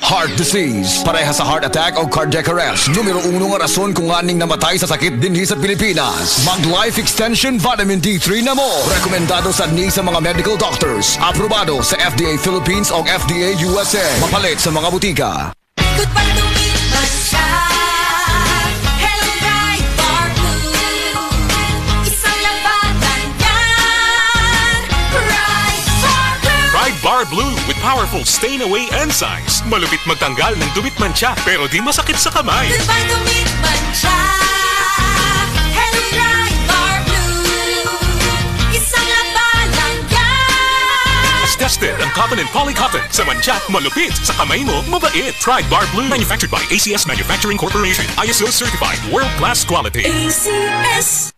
Heart disease, pareha sa heart attack o cardiac arrest. Numero 1 nga rason kung aning namatay sa sakit dinhi sa Pilipinas. Mag Life Extension Vitamin D3 na mo. Rekomendado sa ni sa mga medical doctors. Aprobado sa FDA Philippines o FDA USA. Mapalit sa mga butika. Goodbye to me, Masya. Hello, Bright Bar Blue. Isang labatan yan. Bright Bar Blue. Pride Bar Blue with powerful stain-away enzymes. Malupit magtanggal ng dumit mancha pero di masakit sa kamay. Goodbye to me, Masya. Hello, Bright Bar Blue. Isang labanan yan. As tested ang cotton and polycotton. Sa mancha, malupit. Sa kamay mo, mabait. Pride Bar Blue. Manufactured by ACS Manufacturing Corporation. ISO certified. World-class quality. ACS.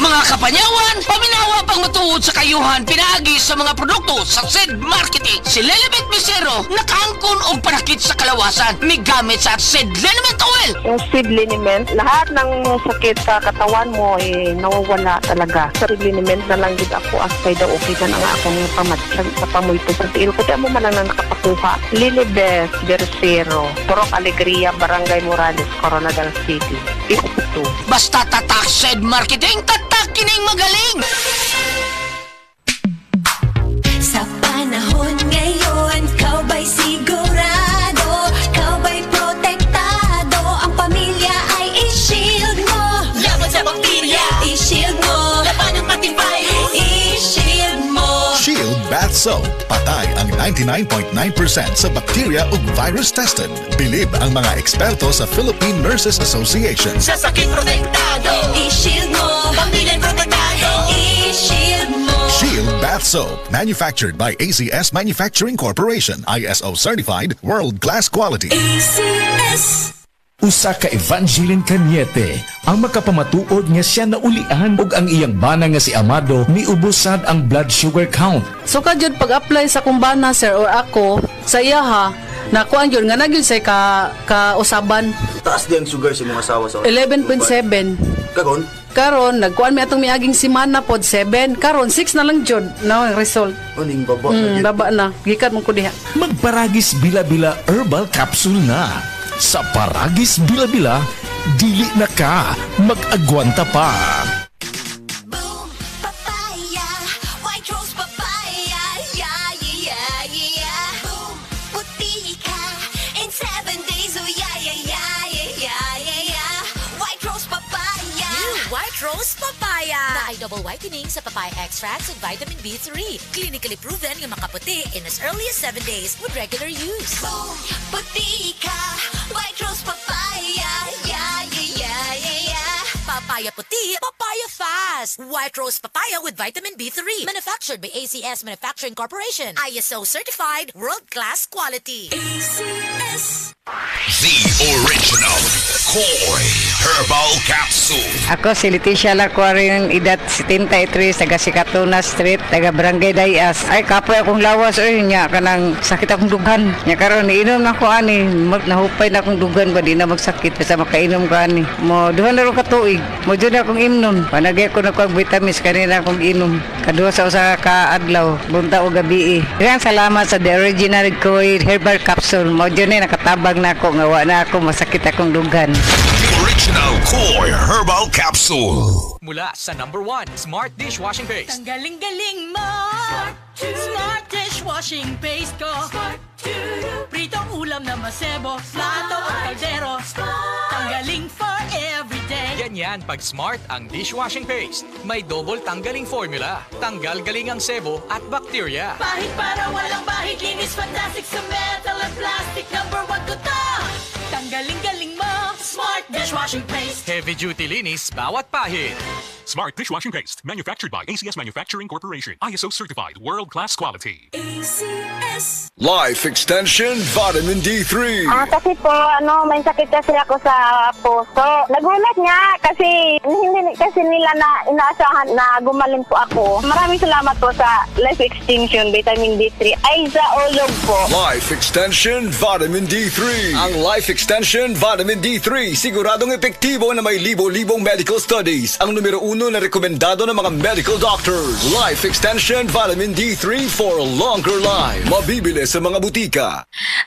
Mga kapanyawan, paminawa pang matuod sa kayuhan pinaagi sa mga produkto sa SED Marketing. Si Lelibet Misero nakaangkon og panakit sa kalawasan migamit sa SED Liniment Oil. Yung seed liniment, lahat ng sakit sa katawan mo nawawala talaga. Sa seed liniment na lang din ako asay daw okay na nga akong pamatsag sa pamulto sa tiil ko. Mo man lang na nakapakuha. Lilibet Bersero, Turok Alegria, Barangay Morales, Coronadal City. Ito. Basta tatak SED Marketing, tatak kining magaling. Sa panahon ngayon, kau ba'y sigurado? Kau ba'y protektado? Ang pamilya ay i-shield mo. Laban sa bakterya, i-shield mo. Laban ng pati virus, i-shield mo. Shield Bath Soap. Patay ang 99.9% sa bacteria ug virus tested. Bilib ang mga eksperto sa Philippine Nurses Association. Sa sakit protektado, i-shield mo. Pamilya protektado, i-shield mo. Shield Bath Soap. Manufactured by ACS Manufacturing Corporation. ISO certified. World-class quality. ACS. Usa ka Evangeline Cañete ang makapamatuod nga siya naulian ug ang iyang bana nga si Amado miubusad ang blood sugar count. So kadyod pag-apply sa kumbana sir or ako sa iya ha, nakuan yun nga nagyud say ka usaban. Taas din ang sugar sa mga asawa sa 11.7. Kagon? Karon nagkuan mi atong miaging semana pod 7. Karon 6 na lang jud na ang result. Uning baba. Baba na. Gikat mo ko diha. Magparagis bila-bila herbal capsule na. Sa Paragis Bila-Bila, dili na ka mag-agwanta pa. Boom, papaya, white rose papaya, yeah, yeah, yeah. Boom, puti ka in 7 days, oh yeah, yeah, yeah, yeah, yeah, yeah. White rose papaya. New White Rose Papaya. Na ay double whitening sa papaya extracts and vitamin B3. Clinically proven yung makaputi in as early as 7 days with regular use. Boom, puti ka, white rose papaya, yeah, yeah, yeah, yeah, yeah. Papaya puti, papaya fast. White Rose Papaya with vitamin B3. Manufactured by ACS Manufacturing Corporation. ISO certified, world-class quality. ACS. The original Koi Herbal Capsule. Ako si Leticia Lacuarin, edad 73, taga Sikatuna Street, taga Barangay Dayas. Ay, kapoy akong lawas, nya kanang sakit akong dugan. Nya karon iinom na ko ani, nahupay na akong dugan ba di na magsakit basta makainom ko ani. Mo duha na ro ka tuig, mo jud akong imnon. Panagay ko na ko vitamins kanina akong inom. Kaduha sa usa ka adlaw, bunta o gabi. Daghang salamat sa the original Koi Herbal Capsule. Mo jud ni nakatabang na ako nga wa na ako masakit akong dugan. The original Koi Herbal Capsule. Mula sa #1 Smart Dishwashing Paste. Ang galing-galing mo. Smart dishwashing paste ko. Pritong ulam na masebo. Plato o kaldero. Tanggaling for everyday. Ganyan pag Smart ang dishwashing paste. May double tanggaling formula. Tanggal galing ang sebo at bakterya. Bahit para walang bahit. Linis fantastic sa metal at plastic. #1 ko to. Tanggaling-galing mo. Smart dishwashing paste. Heavy duty linis bawat pahid. Smart Dishwashing Paste. Manufactured by ACS Manufacturing Corporation. ISO certified. World-class quality. ACS. Life Extension Vitamin D3. Kasi po, may sakit kasi ako sa puso. Nagulat nga kasi hindi kasi nila na inaasahan na gumaling po ako. Maraming salamat po sa Life Extension Vitamin D3. Ay, sa ulog po. Life Extension Vitamin D3. Ang Life Extension Vitamin D3 siguradong epektibo na may libo-libong medical studies. Ang numero 1 na rekomendado ng mga medical doctors. Life Extension Vitamin D3 for a longer life. Mabibili sa mga butika.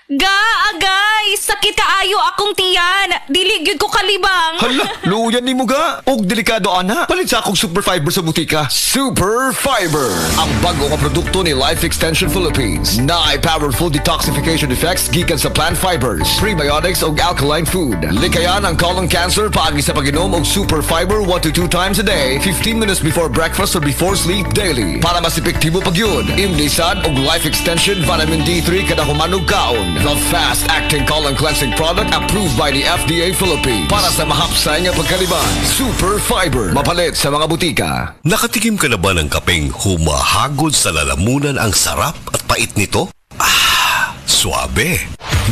Agay! Sakit kaayo akong tiyan! Dili gyud ko kalibang! Hala, luyan ni mo ga. Og delikado ana. Palit sa akong Super Fiber sa butika. Super Fiber, ang bago nga produkto ni Life Extension Philippines. Naay powerful detoxification effects gikan sa plant fibers, prebiotics og alkaline food. Likayan ang colon cancer paagi sa pag-inom og Super Fiber 1 to 2 times a day, 15 minutes before breakfast or before sleep daily. Para mas epektibo pag yun, imlisad og Life Extension Vitamin D3 kada humanog kaon. The fast-acting colon cleansing product approved by the FDA Philippines. Para sa mahapsay nga pagkaliban, Super Fiber. Mapalit sa mga butika. Nakatikim ka na ba ng kapeng humahagod sa lalamunan ang sarap at pait nito? Suabe.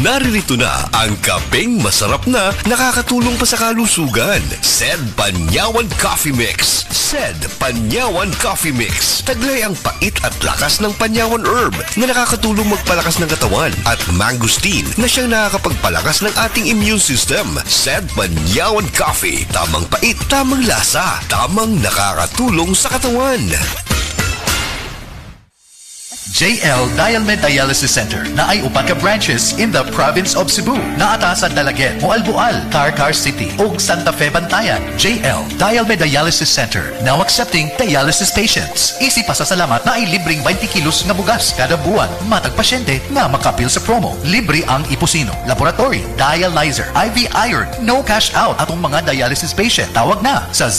Naririto na ang kapeng masarap na nakakatulong pa sa kalusugan. Sed Panyawan Coffee Mix. Sed Panyawan Coffee Mix. Taglay ang pait at lakas ng Panyawan Herb na nakakatulong magpalakas ng katawan at mangosteen na siyang nakakapagpalakas ng ating immune system. Sed Panyawan Coffee. Tamang pait, tamang lasa, tamang nakakatulong sa katawan. JL Dialmed Dialysis Center na ay upat ka branches in the province of Cebu na ata sa Dalaget, Moalboal, Tarcar City ug Santa Fe Bantayan. JL Dialmed Dialysis Center now accepting dialysis patients. Easy pasasalamat na ay libreng 20 kilos nga bugas kada buwan matag pasyente nga makapil sa promo. Libre ang iposino, laboratory, dialyzer, IV iron, no cash out atong mga dialysis patient. Tawag na sa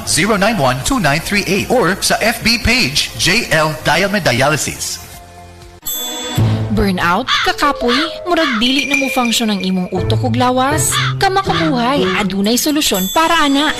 0961-091-2938 or sa FB page JL Dialmed Dialysis. Burnout, kakapoy, murag dili na mo function ang imong utok ug lawas. Kamakabuhay, adunay solusyon para ana.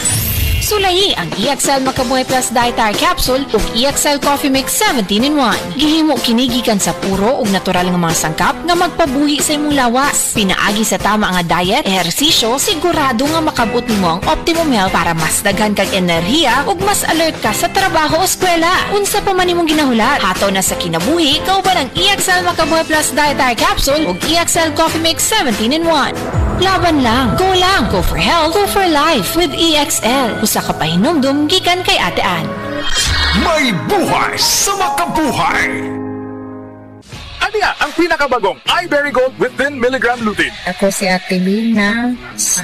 Sulayi ang EXL Makabuhay Plus Dietary Capsule ug EXL Coffee Mix 17-in-1. Gihimo kinigikan sa puro ug natural nga mga sangkap nga magpabuhi sa imong lawas. Pinaagi sa tama nga diet, ehersisyo, sigurado nga makabot nimo ang optimum health para mas daghan kag enerhiya ug mas alert ka sa trabaho o eskwela. Unsa pa man imong ginahulat, hataw na sa kinabuhi, kauban ang EXL Makabuhay Plus Dietary Capsule ug EXL Coffee Mix 17-in-1. Laban lang, go for health, go for life with EXL. Usa ka pahinumdum gikan kay Ate Ann. May buhay sa makabuhay! Ania ang pinakabagong iBerry Gold with 10 mg lutein. Ako si Ate B na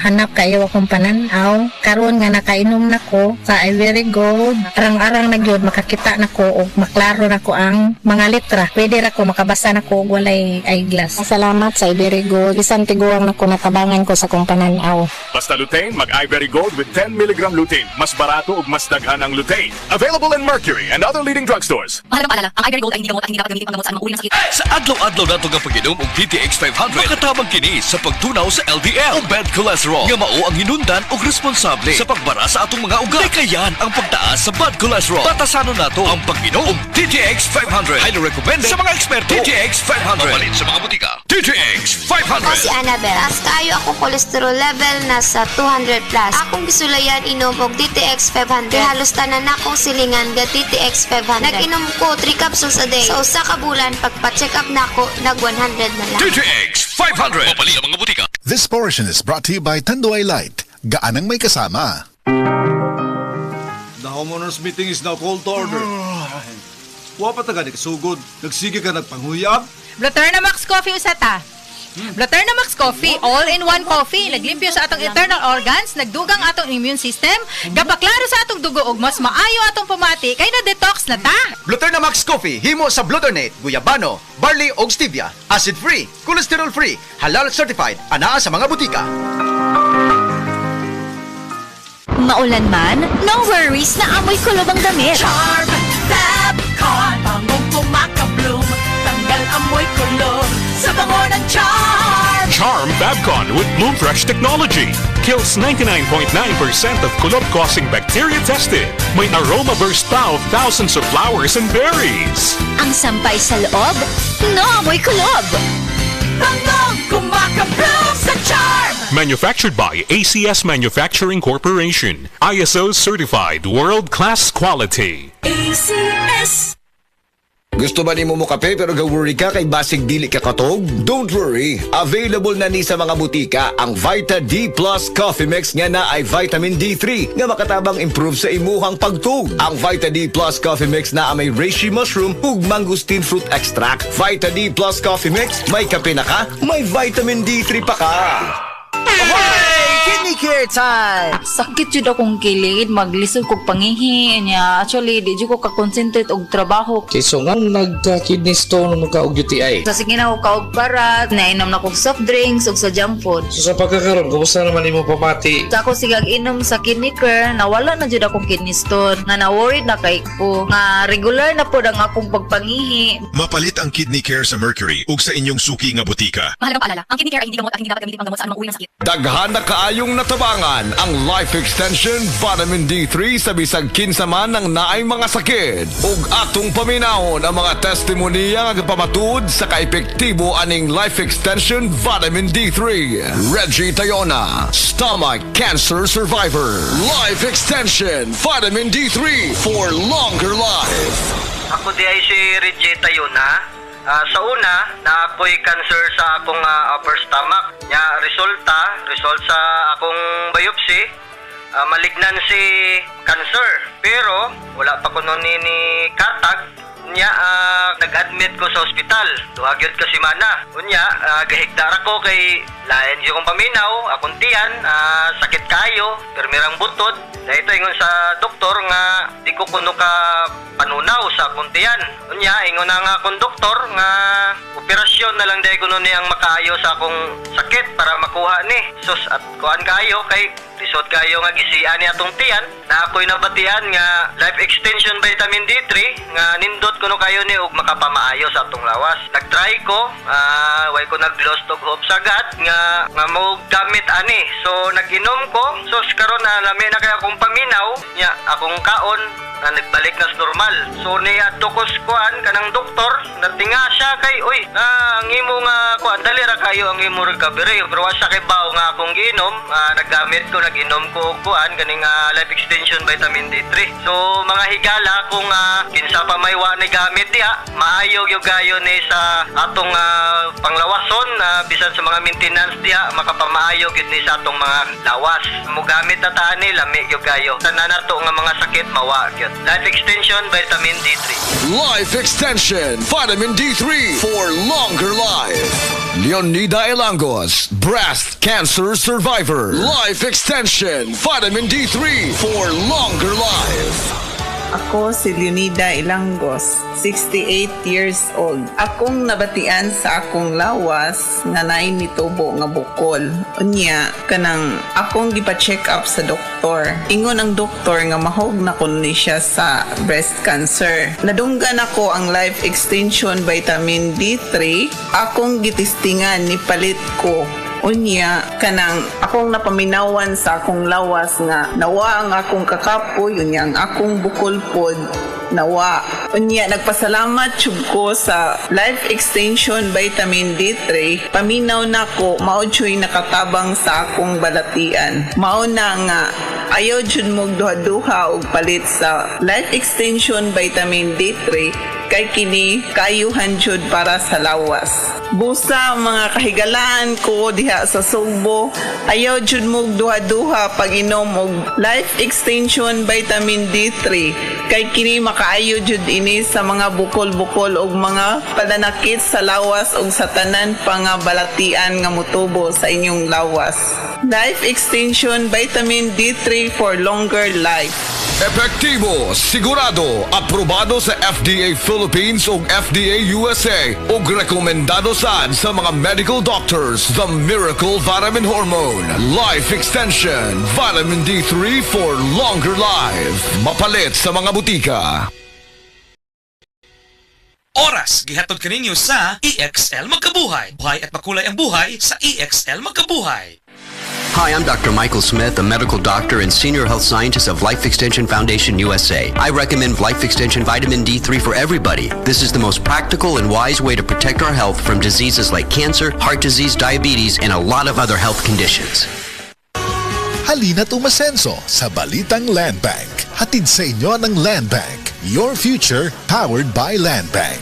hanap kayo akong pananaw. Karon nga nakainom na ko sa iBerry Gold. Arang-arang na gyud makakita na ko og maklaro na ko ang mga letra. Pwede ra ko makabasa na ko og walay eyeglass. Salamat sa iBerry Gold. Bisan tiguang na ko natabangan ko sa akong pananaw. Basta lutein, mag iBerry Gold with 10 mg lutein. Mas barato ug mas daghan ang lutein. Available in Mercury and other leading drugstores. Paalala, ang iBerry Gold ay hindi gamot at hindi dapat gamitin panggamot sa anumang uri ng sakit. Sa adlaw-adlaw nato nga pag-inom og DTX 500, makatabang kini sa pagtunaw sa LDL o bad cholesterol nga mao ang hinundan og responsable sa pagbara sa atong mga ugat. Kayan ang pagtaas sa bad cholesterol. Batasanon nato ang pag-inom og DTX 500. Highly recommended sa mga eksperto. DTX 500. Mapalit sa mga butika. DTX 500. Ako si Annabel. As kayo ako cholesterol level nasa 200 plus. Akong gisulayan inom og DTX 500. Halos tanan akong silingan ga DTX 500. Nag-inom ko 3 capsules a day. Sa usa ka bulan pagpa-check up nako nag 100 na lang. DTX 500. Mapalit ang mga butika. This portion is brought to you by Tanduay Light. Gaanang may kasama. The homeowners meeting is now called to order. Wa pa taga sugod. Nagsige ka nagpanghuyab. Blaterna Max Coffee usata. Blaterna Max Coffee, all-in-one coffee. Naglimpyo sa atong internal organs, nagdugang atong immune system, gabaklaro sa atong dugo ug mas maayo atong pamati kay na-detox na ta. Blaterna Max Coffee himo sa Bluternate, guyabano, barley ug stevia, acid-free, cholesterol-free, halal certified, anaa sa mga butika. Maulan man, no worries na amoy kulob ang damit. Charm Fabcon, bangong pumakabloom, tanggal amoy kulob sa bango ng Charm. Charm Babcon with Bloom Fresh technology. Kills 99.9% of kulob-causing bacteria tested. May aroma burst pa of thousands of flowers and berries. Ang sampay sa loob, no amoy kulob. Bangong kumakabloom sa Charm. Manufactured by ACS Manufacturing Corporation. ISO certified world-class quality. ACS. Gusto ba nimo mo kape pero ga-worry ka kay basig dili ka katog? Don't worry. Available na ni sa mga butika ang Vita D Plus Coffee Mix nga na ay vitamin D3 nga makatabang improve sa imuhang pagtug. Ang Vita D Plus Coffee Mix na may reishi mushroom ug mangosteen fruit extract. Vita D Plus Coffee Mix, may kape na ka, may vitamin D3 pa ka. Kidney care time! Sakit jud akong kilid, maglisod kog pangihi niya. Actually, di jud ko ka-concentrate og trabaho. Okay, so nga nagka-kidney stone o nagka-og UTI? Sa sige na ko kaog parat, nainom na kog soft drinks ug sa junk food. So sa pagkakaroon, kumusta naman imo pamati? Sa ako sigag inom sa kidney care, nawala na jud akong kidney stone. Nga na-worried na kay ko. Nga regular na pod ang akong pagpangihi. Mapalit ang kidney care sa Mercury ug sa inyong suki nga butika. Mahalagang paalala, ang kidney care ay hindi gamot at hindi dapat gamitin panggamot sa anumang uri ng sakit. Daghan na kaayong natabangan ang Life Extension Vitamin D3 sa bisag kinsa man ng naay mga sakit. Ug atong paminahon ang mga testimonya nga pamatud sa kaepektibo aning Life Extension Vitamin D3. Reggie Tayona, Stomach Cancer Survivor. Life Extension Vitamin D3 for longer life. Ako di ay si Reggie Tayona. Sa una, na ako'y cancer sa akong upper stomach. Result sa akong biopsy, malignancy cancer. Pero, wala pa ko nun ni katag. Unya, nag-admit ko sa ospital. Duhagyod ka si Mana. Unya, gahigdar ako kay layan di kong paminaw, akong tiyan, sakit kayo, permirang butod. Dahil ito ingon sa doktor nga di ko kuno ka panunaw sa akong tiyan. Unya, ingon na nga akong doktor nga operasyon na lang dahil kuno niyang makaayo sa akong sakit para makuha ni. Sus, at kuhan kayo kay lisod kayo nga gisian ni atong tiyan na ako'y nabatian nga Life Extension Vitamin D3 nga nindot kuno kayo ni ug makapamaayo sa atong lawas. Nagtry ko, way ko nag-lost og hope sagad nga mo gamit ani. So nag-inom ko, so karon na lami na kay akong paminaw nya akong kaon na nagbalik na sa normal. So ni adto ko kuan kanang doktor natinga siya kay ang imo nga kuan dali ra kayo ang imo recovery pero wa siya kay bawo nga akong giinom, naggamit ko nag-inom ko kuan ganing Life Extension Vitamin D3. So mga higala kung kinsa pa may wa ni gamit diha, maayo gyud gayo ni sa atong panglawason bisan sa mga maintenance diha makapamaayo gyud ni sa atong mga lawas. Mo gamit ta ani lami gyud gayo. Tanan nato nga mga sakit mawa gyud. Life Extension Vitamin D3. Life Extension Vitamin D3 for longer life. Leonida Elangos, breast cancer survivor. Life Extension Vitamin D3 for longer life. Ako si Leonida Ilangos, 68 years old. Akong nabatian sa akong lawas nga naay nitubo nga bukol. Unya, kanang akong gipa-check up sa doktor. Ingon ang doktor nga mahog na kun ni siya sa breast cancer. Nadunggan ako ang Life Extension Vitamin D3. Akong gitistingan ni palit ko. Unya, kanang akong napaminawan sa akong lawas nga nawa ang akong kakapoy, unya ang akong bukol pod nawa. Unya, nagpasalamat jud ko sa Life Extension Vitamin D3. Paminaw na ko, mao jud nakatabang sa akong balatian. Mao na nga ayaw jud mo duha-duha og palit sa Life Extension Vitamin D3 kay kini kayuhan jud para sa lawas. Busa mga kahigalaan ko diha sa Sugbo, ayaw jud mo duha-duha pag inom og Life Extension Vitamin D3 kay kini makaayo jud ini sa mga bukol-bukol og mga pananakit sa lawas og sa tanan pa nga balatian nga motubo sa inyong lawas. Life Extension Vitamin D3 for longer life. Epektibo, sigurado, aprobado sa FDA Philippines ug FDA USA ug rekomendado sad sa mga medical doctors. The Miracle Vitamin Hormone, Life Extension Vitamin D3 for longer life. Mapalit sa mga butika. Oras gihatod kaninyo sa EXL Magkabuhay. Buhay at makulay ang buhay sa EXL Magkabuhay. Hi, I'm Dr. Michael Smith, a medical doctor and senior health scientist of Life Extension Foundation USA. I recommend Life Extension Vitamin D3 for everybody. This is the most practical and wise way to protect our health from diseases like cancer, heart disease, diabetes, and a lot of other health conditions. Halina't umasenso sa Balitang Land Bank. Hatid sa inyo ng Land Bank. your future powered by Land Bank.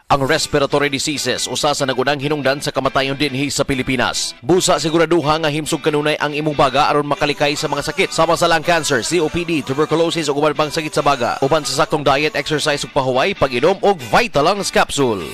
Ang respiratory diseases usa sa nagunang hinungdan sa kamatayon dinhi sa Pilipinas. Busa siguraduha nga himsog kanunay ang imong baga aron makalikay sa mga sakit sama sa lung cancer, COPD, tuberculosis ug uban pang sakit sa baga. Uban sa saktong diet, exercise ug pahuway, pag-inom og Vitalungs capsule.